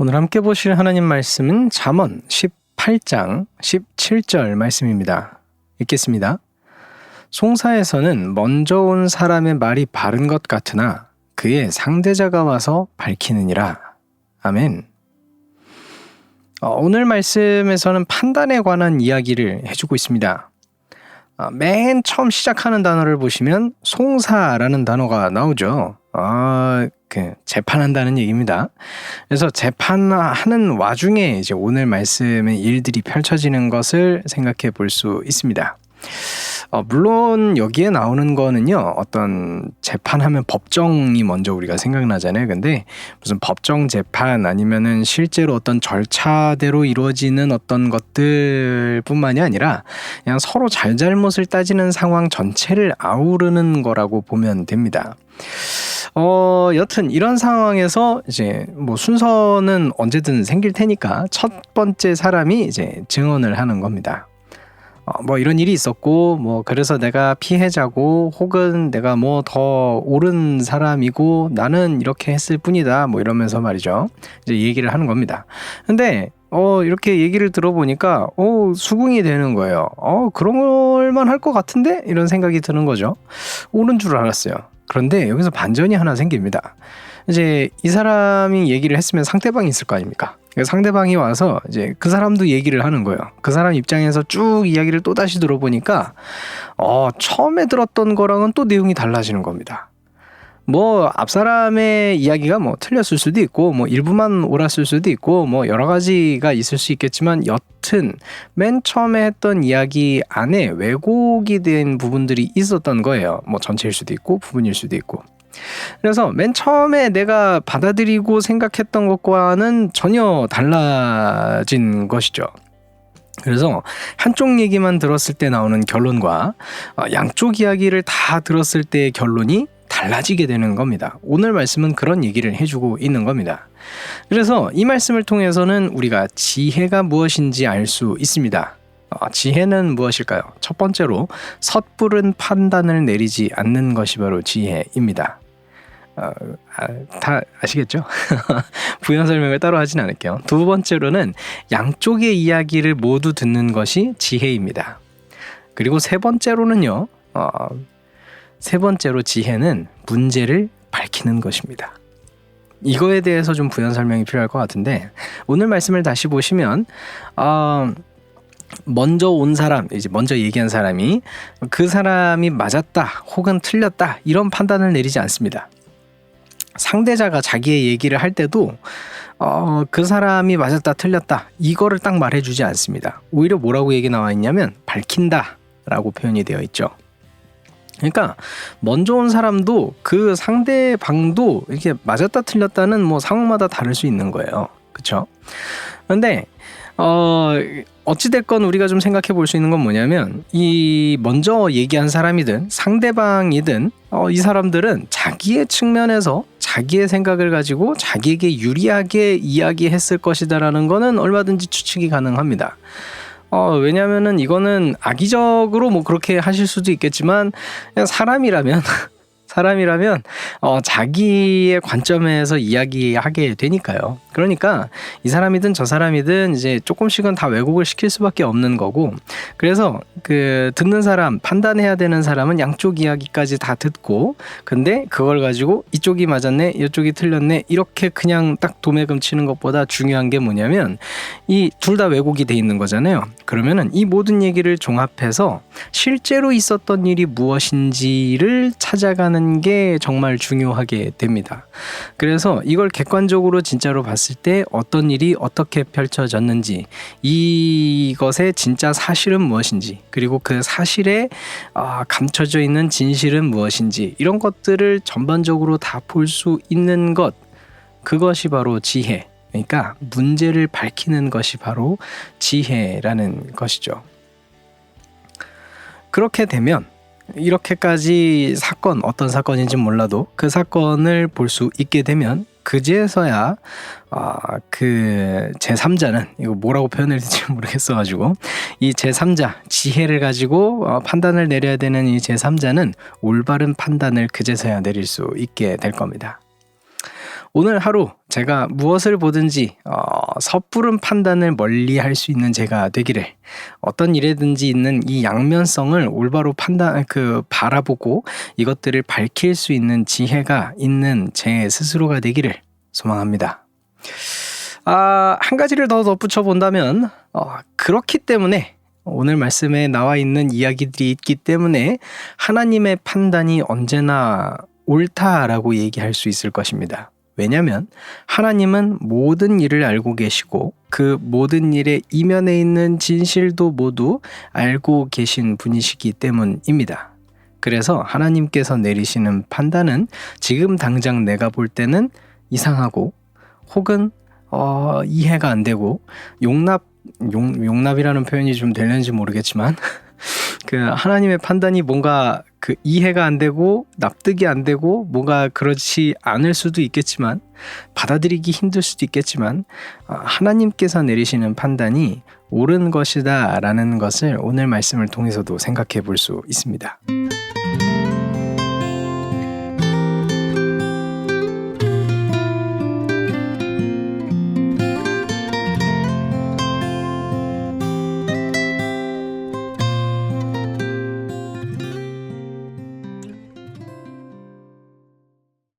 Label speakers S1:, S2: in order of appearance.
S1: 오늘 함께 보실 하나님 말씀은 잠언 18장 17절 말씀입니다. 읽겠습니다. 송사에서는 먼저 온 사람의 말이 바른 것 같으나 그의 상대자가 와서 밝히느니라. 아멘. 오늘 말씀에서는 판단에 관한 이야기를 해주고 있습니다. 맨 처음 시작하는 단어를 보시면 송사라는 단어가 나오죠. 재판한다는 얘기입니다. 그래서 재판하는 와중에 이제 오늘 말씀의 일들이 펼쳐지는 것을 생각해 볼 수 있습니다. 물론 여기에 나오는 거는요, 어떤 재판하면 법정이 먼저 우리가 생각나잖아요. 근데 무슨 법정 재판 아니면은 실제로 어떤 절차대로 이루어지는 어떤 것들 뿐만이 아니라 그냥 서로 잘잘못을 따지는 상황 전체를 아우르는 거라고 보면 됩니다. 여튼 이런 상황에서 이제 뭐 순서는 언제든 생길 테니까 첫 번째 사람이 이제 증언을 하는 겁니다. 뭐 이런 일이 있었고 뭐 그래서 내가 피해자고 혹은 내가 뭐 더 옳은 사람이고 나는 이렇게 했을 뿐이다 뭐 이러면서 말이죠. 이제 얘기를 하는 겁니다. 근데 이렇게 얘기를 들어보니까 수긍이 되는 거예요. 그럴만 할 것 같은데 이런 생각이 드는 거죠. 옳은 줄 알았어요. 그런데 여기서 반전이 하나 생깁니다. 이제 이 사람이 얘기를 했으면 상대방이 있을 거 아닙니까? 상대방이 와서 이제 그 사람도 얘기를 하는 거예요. 그 사람 입장에서 쭉 이야기를 또 다시 들어보니까 처음에 들었던 거랑은 또 내용이 달라지는 겁니다. 뭐 앞 사람의 이야기가 뭐 틀렸을 수도 있고 뭐 일부만 옳았을 수도 있고 뭐 여러 가지가 있을 수 있겠지만 여튼 맨 처음에 했던 이야기 안에 왜곡이 된 부분들이 있었던 거예요. 뭐 전체일 수도 있고 부분일 수도 있고. 그래서 맨 처음에 내가 받아들이고 생각했던 것과는 전혀 달라진 것이죠. 그래서 한쪽 얘기만 들었을 때 나오는 결론과 양쪽 이야기를 다 들었을 때의 결론이 달라지게 되는 겁니다. 오늘 말씀은 그런 얘기를 해주고 있는 겁니다. 그래서 이 말씀을 통해서는 우리가 지혜가 무엇인지 알 수 있습니다. 지혜는 무엇일까요? 첫 번째로 섣부른 판단을 내리지 않는 것이 바로 지혜입니다. 다 아시겠죠? 부연 설명을 따로 하진 않을게요. 두 번째로는 양쪽의 이야기를 모두 듣는 것이 지혜입니다. 그리고 세 번째로는요, 세 번째로 지혜는 문제를 밝히는 것입니다. 이거에 대해서 좀 부연 설명이 필요할 것 같은데 오늘 말씀을 다시 보시면 먼저 온 사람, 이제 먼저 얘기한 사람이 그 사람이 맞았다 혹은 틀렸다 이런 판단을 내리지 않습니다. 상대자가 자기의 얘기를 할 때도 그 사람이 맞았다 틀렸다 이거를 딱 말해주지 않습니다. 오히려 뭐라고 얘기 나와 있냐면 밝힌다 라고 표현이 되어 있죠. 그러니까 먼저 온 사람도 그 상대방도 이렇게 맞았다 틀렸다는 뭐 상황마다 다를 수 있는 거예요. 그렇죠? 그런데 어찌됐건 우리가 좀 생각해 볼 수 있는 건 뭐냐면 이 먼저 얘기한 사람이든 상대방이든 이 사람들은 자기의 측면에서 자기의 생각을 가지고 자기에게 유리하게 이야기했을 것이다라는 거는 얼마든지 추측이 가능합니다. 왜냐면은 이거는 악의적으로 뭐 그렇게 하실 수도 있겠지만 그냥 사람이라면 자기의 관점에서 이야기하게 되니까요. 그러니까 이 사람이든 저 사람이든 이제 조금씩은 다 왜곡을 시킬 수밖에 없는 거고, 그래서 그 듣는 사람, 판단해야 되는 사람은 양쪽 이야기까지 다 듣고, 근데 그걸 가지고 이쪽이 맞았네, 이쪽이 틀렸네 이렇게 그냥 딱 도매금 치는 것보다 중요한 게 뭐냐면 이 둘 다 왜곡이 돼 있는 거잖아요. 그러면은 이 모든 얘기를 종합해서 실제로 있었던 일이 무엇인지를 찾아가는 게 정말 중요하게 됩니다. 그래서 이걸 객관적으로 진짜로 봤을 때 어떤 일이 어떻게 펼쳐졌는지, 이것의 진짜 사실은 무엇인지, 그리고 그 사실에 감춰져 있는 진실은 무엇인지, 이런 것들을 전반적으로 다 볼 수 있는 것, 그것이 바로 지혜, 그러니까 문제를 밝히는 것이 바로 지혜라는 것이죠. 그렇게 되면 이렇게까지 사건, 어떤 사건인지 몰라도 그 사건을 볼 수 있게 되면 그제서야 그 제3자는, 이거 뭐라고 표현해야 될지 모르겠어가지고, 이 제3자, 지혜를 가지고 판단을 내려야 되는 이 제3자는 올바른 판단을 그제서야 내릴 수 있게 될 겁니다. 오늘 하루 제가 무엇을 보든지 섣부른 판단을 멀리할 수 있는 제가 되기를, 어떤 일에든지 있는 이 양면성을 올바로 바라보고 이것들을 밝힐 수 있는 지혜가 있는 제 스스로가 되기를 소망합니다. 한 가지를 더 덧붙여 본다면 그렇기 때문에, 오늘 말씀에 나와 있는 이야기들이 있기 때문에 하나님의 판단이 언제나 옳다라고 얘기할 수 있을 것입니다. 왜냐하면 하나님은 모든 일을 알고 계시고 그 모든 일의 이면에 있는 진실도 모두 알고 계신 분이시기 때문입니다. 그래서 하나님께서 내리시는 판단은 지금 당장 내가 볼 때는 이상하고, 혹은 이해가 안 되고, 용납이라는 표현이 좀 되는지 모르겠지만 그 하나님의 판단이 뭔가 이해가 안 되고 납득이 안 되고 뭔가 그렇지 않을 수도 있겠지만, 받아들이기 힘들 수도 있겠지만, 하나님께서 내리시는 판단이 옳은 것이다 라는 것을 오늘 말씀을 통해서도 생각해 볼 수 있습니다.